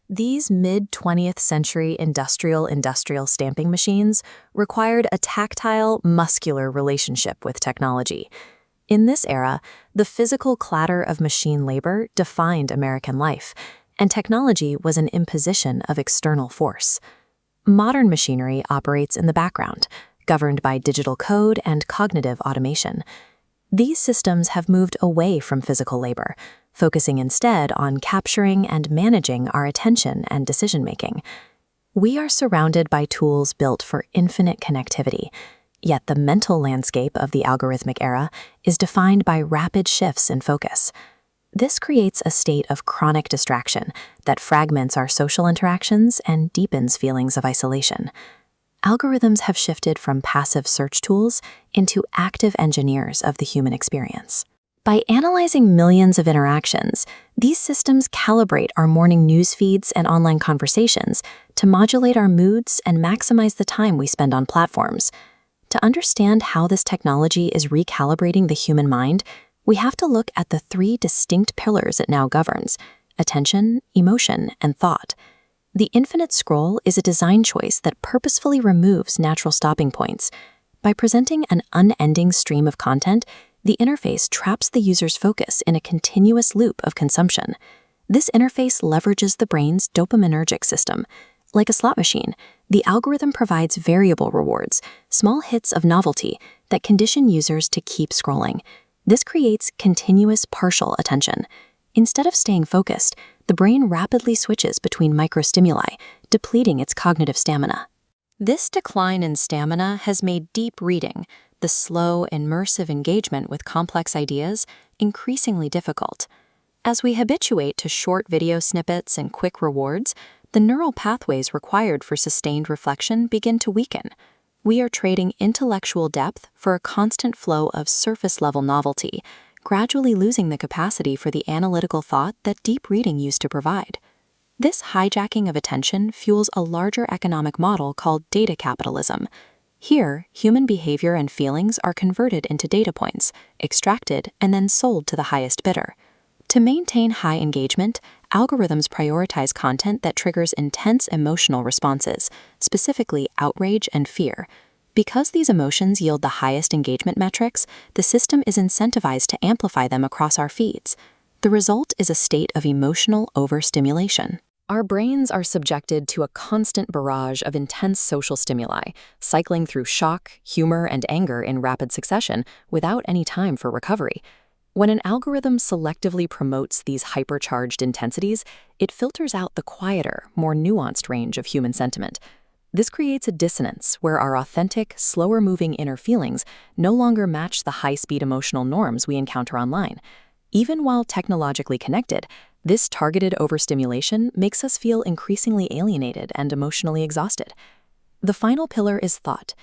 These mid-20th century industrial stamping machines required a tactile, muscular relationship with technology. In this era, the physical clatter of machine labor defined American life, and technology was an imposition of external force. Modern machinery operates in the background, governed by digital code and cognitive automation. These systems have moved away from physical labor, focusing instead on capturing and managing our attention and decision-making. We are surrounded by tools built for infinite connectivity, yet the mental landscape of the algorithmic era is defined by rapid shifts in focus. This creates a state of chronic distraction that fragments our social interactions and deepens feelings of isolation. Algorithms have shifted from passive search tools into active engineers of the human experience. By analyzing millions of interactions, these systems calibrate our morning news feeds and online conversations to modulate our moods and maximize the time we spend on platforms. To understand how this technology is recalibrating the human mind, we have to look at the three distinct pillars it now governs: attention, emotion, and thought. The infinite scroll is a design choice that purposefully removes natural stopping points. By presenting an unending stream of content, the interface traps the user's focus in a continuous loop of consumption. This interface leverages the brain's dopaminergic system. Like a slot machine, the algorithm provides variable rewards, small hits of novelty that condition users to keep scrolling. This creates continuous partial attention. Instead of staying focused, the brain rapidly switches between microstimuli, depleting its cognitive stamina. This decline in stamina has made deep reading, the slow, immersive engagement with complex ideas, increasingly difficult. As we habituate to short video snippets and quick rewards, the neural pathways required for sustained reflection begin to weaken. We are trading intellectual depth for a constant flow of surface-level novelty, gradually losing the capacity for the analytical thought that deep reading used to provide. This hijacking of attention fuels a larger economic model called data capitalism. Here, human behavior and feelings are converted into data points, extracted, and then sold to the highest bidder. To maintain high engagement, algorithms prioritize content that triggers intense emotional responses, specifically outrage and fear. Because these emotions yield the highest engagement metrics, the system is incentivized to amplify them across our feeds. The result is a state of emotional overstimulation. Our brains are subjected to a constant barrage of intense social stimuli, cycling through shock, humor, and anger in rapid succession without any time for recovery. When an algorithm selectively promotes these hypercharged intensities, it filters out the quieter, more nuanced range of human sentiment. This creates a dissonance where our authentic, slower-moving inner feelings no longer match the high-speed emotional norms we encounter online. Even while technologically connected, this targeted overstimulation makes us feel increasingly alienated and emotionally exhausted. The final pillar is thought.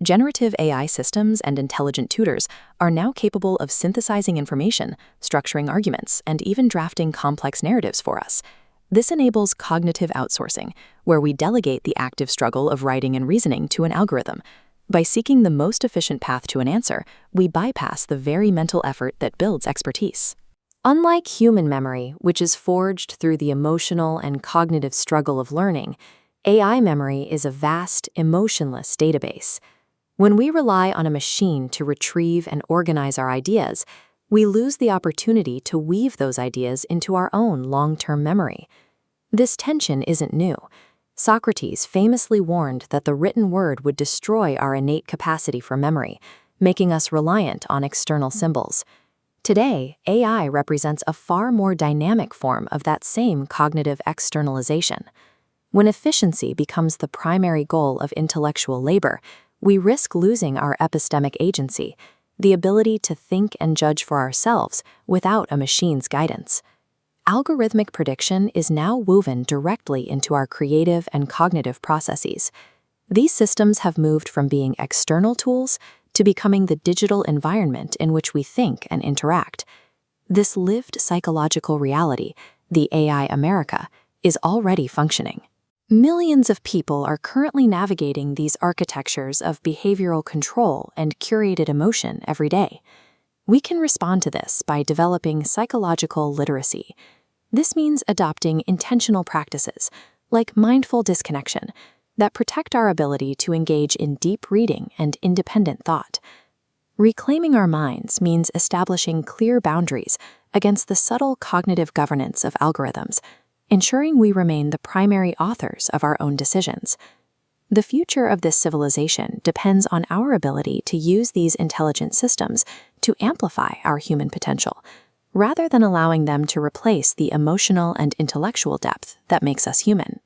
Generative AI systems and intelligent tutors are now capable of synthesizing information, structuring arguments, and even drafting complex narratives for us. This enables cognitive outsourcing, where we delegate the active struggle of writing and reasoning to an algorithm. By seeking the most efficient path to an answer, we bypass the very mental effort that builds expertise. Unlike human memory, which is forged through the emotional and cognitive struggle of learning, AI memory is a vast, emotionless database. When we rely on a machine to retrieve and organize our ideas, we lose the opportunity to weave those ideas into our own long-term memory. This tension isn't new. Socrates famously warned that the written word would destroy our innate capacity for memory, making us reliant on external symbols. Today, AI represents a far more dynamic form of that same cognitive externalization. When efficiency becomes the primary goal of intellectual labor, we risk losing our epistemic agency, the ability to think and judge for ourselves without a machine's guidance. Algorithmic prediction is now woven directly into our creative and cognitive processes. These systems have moved from being external tools to becoming the digital environment in which we think and interact. This lived psychological reality, the AI America, is already functioning. Millions of people are currently navigating these architectures of behavioral control and curated emotion every day. We can respond to this by developing psychological literacy. This means adopting intentional practices, like mindful disconnection, that protect our ability to engage in deep reading and independent thought. Reclaiming our minds means establishing clear boundaries against the subtle cognitive governance of algorithms, ensuring we remain the primary authors of our own decisions. The future of this civilization depends on our ability to use these intelligent systems to amplify our human potential, rather than allowing them to replace the emotional and intellectual depth that makes us human.